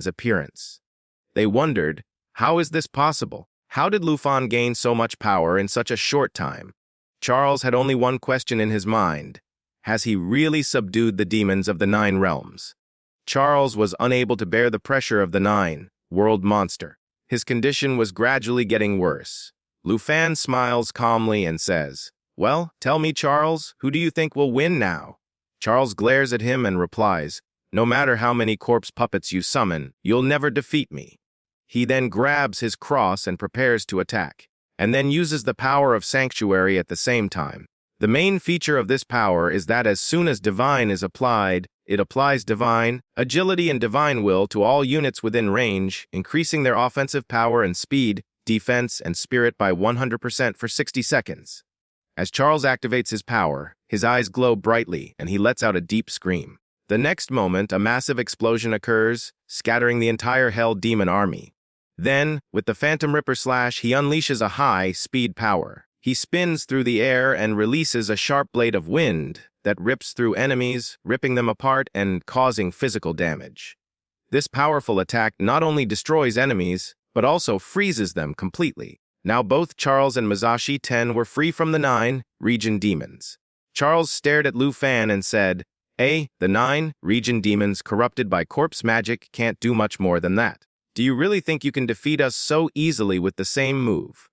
appearance. They wondered, how is this possible? How did Lu Fan gain so much power in such a short time? Charles had only one question in his mind. Has he really subdued the demons of the 9 realms? Charles was unable to bear the pressure of the 9-world monster. His condition was gradually getting worse. Lu Fan smiles calmly and says, "Well, tell me, Charles, who do you think will win now?" Charles glares at him and replies, "No matter how many corpse puppets you summon, you'll never defeat me." He then grabs his cross and prepares to attack, and then uses the power of Sanctuary at the same time. The main feature of this power is that as soon as Divine is applied, it applies Divine, Agility and Divine Will to all units within range, increasing their offensive power and speed, defense, and spirit by 100% for 60 seconds. As Charles activates his power, his eyes glow brightly and he lets out a deep scream. The next moment, a massive explosion occurs, scattering the entire Hell Demon army. Then, with the Phantom Ripper Slash, he unleashes a high-speed power. He spins through the air and releases a sharp blade of wind that rips through enemies, ripping them apart and causing physical damage. This powerful attack not only destroys enemies, but also freezes them completely. Now both Charles and Masashi 10 were free from the 9-region demons. Charles stared at Lu Fan and said, "The 9-region demons corrupted by corpse magic can't do much more than that. Do you really think you can defeat us so easily with the same move?"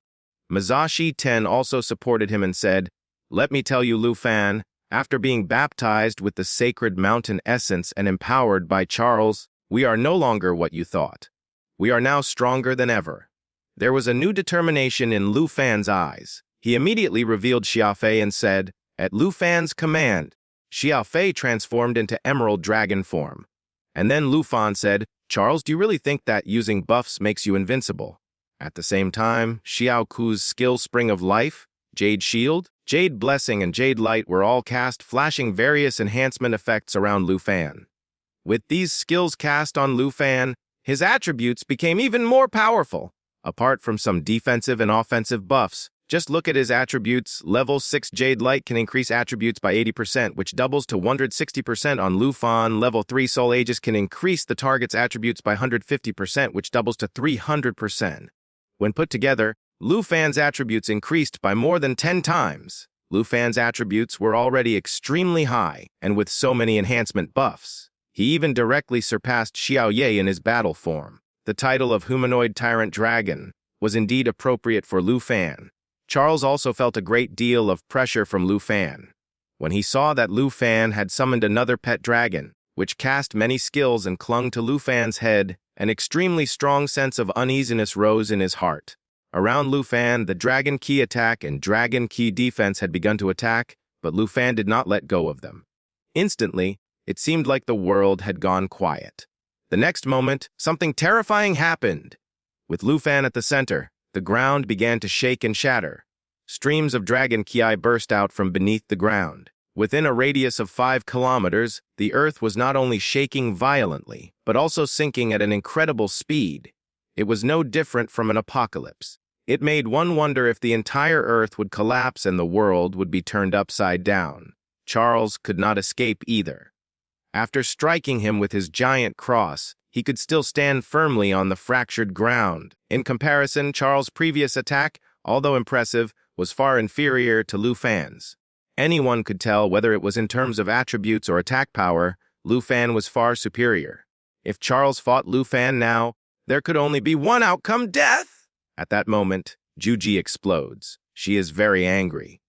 Masashi 10 also supported him and said, "Let me tell you, Lu Fan, after being baptized with the sacred mountain essence and empowered by Charles, we are no longer what you thought. We are now stronger than ever." There was a new determination in Lu Fan's eyes. He immediately revealed Xiaofei and said, at Lu Fan's command, Xiaofei transformed into Emerald Dragon form. And then Lu Fan said, "Charles, do you really think that using buffs makes you invincible?" At the same time, Xiao Ku's skill Spring of Life, Jade Shield, Jade Blessing, and Jade Light were all cast, flashing various enhancement effects around Lu Fan. With these skills cast on Lu Fan, his attributes became even more powerful. Apart from some defensive and offensive buffs, just look at his attributes. Level 6 Jade Light can increase attributes by 80%, which doubles to 160% on Lu Fan. Level 3 Soul Aegis can increase the target's attributes by 150%, which doubles to 300%. When put together, Lu Fan's attributes increased by more than 10 times. Lu Fan's attributes were already extremely high, and with so many enhancement buffs, he even directly surpassed Xiao Ye in his battle form. The title of Humanoid Tyrant Dragon was indeed appropriate for Lu Fan. Charles also felt a great deal of pressure from Lu Fan. When he saw that Lu Fan had summoned another pet dragon, which cast many skills and clung to Lu Fan's head, an extremely strong sense of uneasiness rose in his heart. Around Lu Fan, the Dragon Key attack and Dragon Key defense had begun to attack, but Lu Fan did not let go of them. Instantly, it seemed like the world had gone quiet. The next moment, something terrifying happened. With Lu Fan at the center, the ground began to shake and shatter. Streams of Dragon Ki burst out from beneath the ground. Within a radius of 5 kilometers, the earth was not only shaking violently, but also sinking at an incredible speed. It was no different from an apocalypse. It made one wonder if the entire earth would collapse and the world would be turned upside down. Charles could not escape either. After striking him with his giant cross, he could still stand firmly on the fractured ground. In comparison, Charles' previous attack, although impressive, was far inferior to Lu Fan's. Anyone could tell whether it was in terms of attributes or attack power, Lu Fan was far superior. If Charles fought Lu Fan now, there could only be one outcome: death! At that moment, Juji explodes. She is very angry.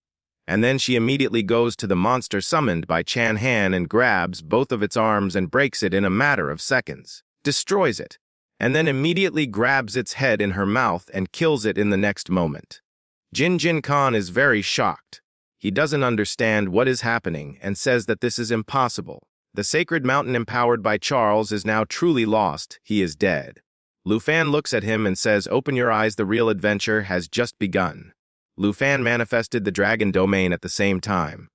And then she immediately goes to the monster summoned by Chan Han and grabs both of its arms and breaks it in a matter of seconds, destroys it, and then immediately grabs its head in her mouth and kills it in the next moment. Jin Jin Khan is very shocked. He doesn't understand what is happening and says that this is impossible. The sacred mountain empowered by Charles is now truly lost. He is dead. Lu Fan looks at him and says, "Open your eyes, the real adventure has just begun." Lu Fan manifested the dragon domain at the same time.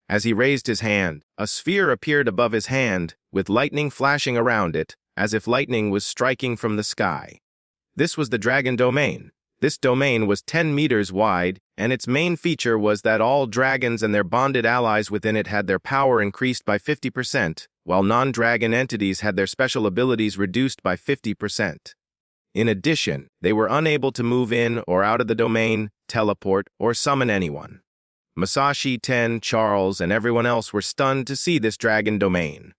As he raised his hand, a sphere appeared above his hand, with lightning flashing around it, as if lightning was striking from the sky. This was the dragon domain. This domain was 10 meters wide, and its main feature was that all dragons and their bonded allies within it had their power increased by 50%, while non-dragon entities had their special abilities reduced by 50%. In addition, they were unable to move in or out of the domain, teleport, or summon anyone. Musashi, Ten, Charles, and everyone else were stunned to see this dragon domain.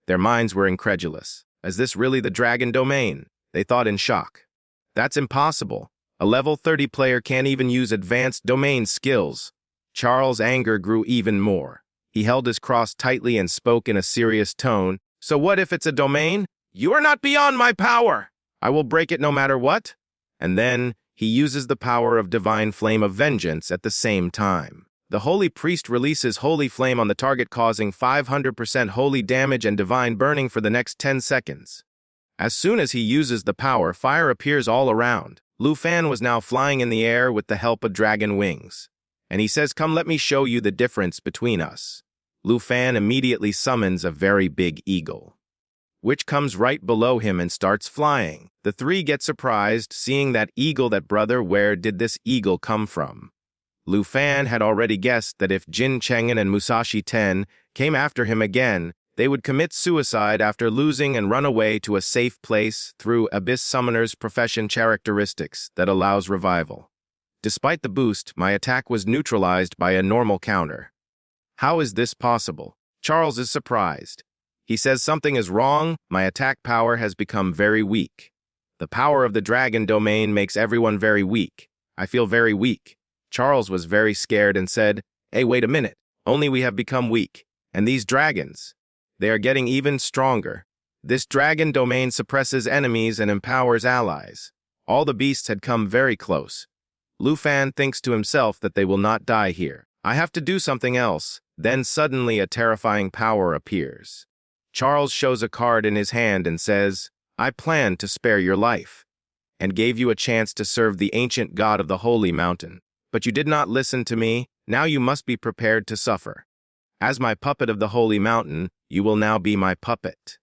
Their minds were incredulous. Is this really the dragon domain? They thought in shock. That's impossible. A level 30 player can't even use advanced domain skills. Charles' anger grew even more. He held his cross tightly and spoke in a serious tone. So what if it's a domain? You are not beyond my power. I will break it no matter what. And then he uses the power of divine flame of vengeance at the same time. The holy priest releases holy flame on the target, causing 500% holy damage and divine burning for the next 10 seconds. As soon as he uses the power, fire appears all around. Lu Fan was now flying in the air with the help of dragon wings. And he says, "Come, let me show you the difference between us." Lu Fan immediately summons a very big eagle, which comes right below him and starts flying. The three get surprised, seeing that eagle. That brother, where did this eagle come from? Lu Fan had already guessed that if Jin Chengen and Musashi Ten came after him again, they would commit suicide after losing and run away to a safe place through Abyss Summoner's profession characteristics that allows revival. Despite the boost, my attack was neutralized by a normal counter. How is this possible? Charles is surprised. He says something is wrong. My attack power has become very weak. The power of the dragon domain makes everyone very weak. I feel very weak. Charles was very scared and said, "Hey, wait a minute. Only we have become weak. And these dragons, they are getting even stronger. This dragon domain suppresses enemies and empowers allies." All the beasts had come very close. Lu Fan thinks to himself that they will not die here. I have to do something else. Then suddenly a terrifying power appears. Charles shows a card in his hand and says, "I planned to spare your life and gave you a chance to serve the ancient god of the holy mountain. But you did not listen to me. Now you must be prepared to suffer. As my puppet of the holy mountain, you will now be my puppet."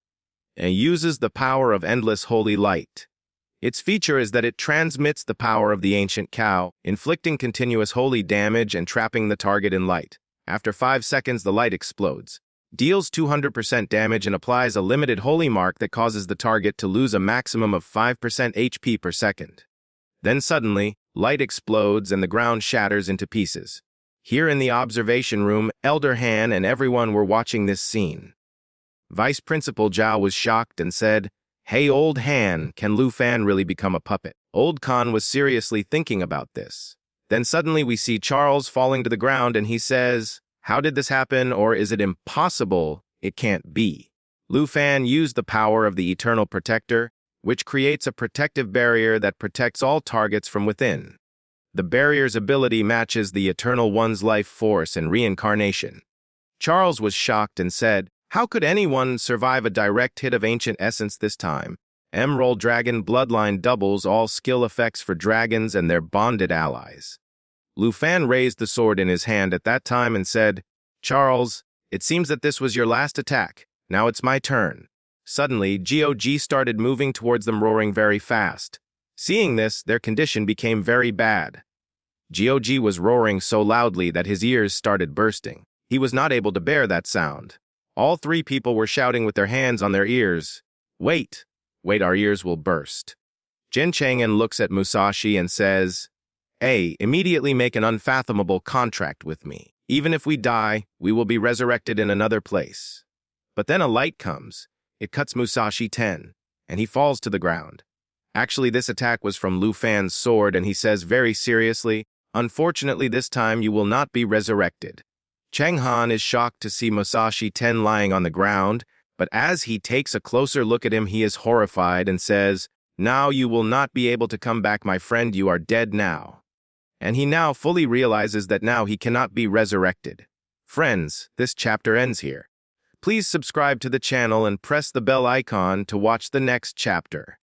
And uses the power of endless holy light. Its feature is that it transmits the power of the ancient cow, inflicting continuous holy damage and trapping the target in light. After 5 seconds, the light explodes, deals 200% damage, and applies a limited holy mark that causes the target to lose a maximum of 5% HP per second. Then suddenly, light explodes and the ground shatters into pieces. Here in the observation room, Elder Han and everyone were watching this scene. Vice Principal Zhao was shocked and said, "Hey, Old Han, can Lu Fan really become a puppet?" Old Khan was seriously thinking about this. Then suddenly we see Charles falling to the ground and he says, "How did this happen, or is it impossible? It can't be." Lu Fan used the power of the Eternal Protector, which creates a protective barrier that protects all targets from within. The barrier's ability matches the Eternal One's life force and reincarnation. Charles was shocked and said, "How could anyone survive a direct hit of ancient essence this time? Emerald Dragon Bloodline doubles all skill effects for dragons and their bonded allies." Lu Fan raised the sword in his hand at that time and said, "Charles, it seems that this was your last attack. Now it's my turn." Suddenly, GOG started moving towards them, roaring very fast. Seeing this, their condition became very bad. GOG was roaring so loudly that his ears started bursting. He was not able to bear that sound. All three people were shouting with their hands on their ears, "Wait, wait, our ears will burst." Jin Chang'an looks at Musashi and says, "Hey, immediately make an unfathomable contract with me. Even if we die, we will be resurrected in another place." But then a light comes. It cuts Musashi Ten, and he falls to the ground. Actually, this attack was from Lu Fan's sword, and he says very seriously, "Unfortunately, this time you will not be resurrected." Cheng Han is shocked to see Musashi Ten lying on the ground, but as he takes a closer look at him, he is horrified and says, "Now you will not be able to come back, my friend, you are dead now." And he now fully realizes that now he cannot be resurrected. Friends, this chapter ends here. Please subscribe to the channel and press the bell icon to watch the next chapter.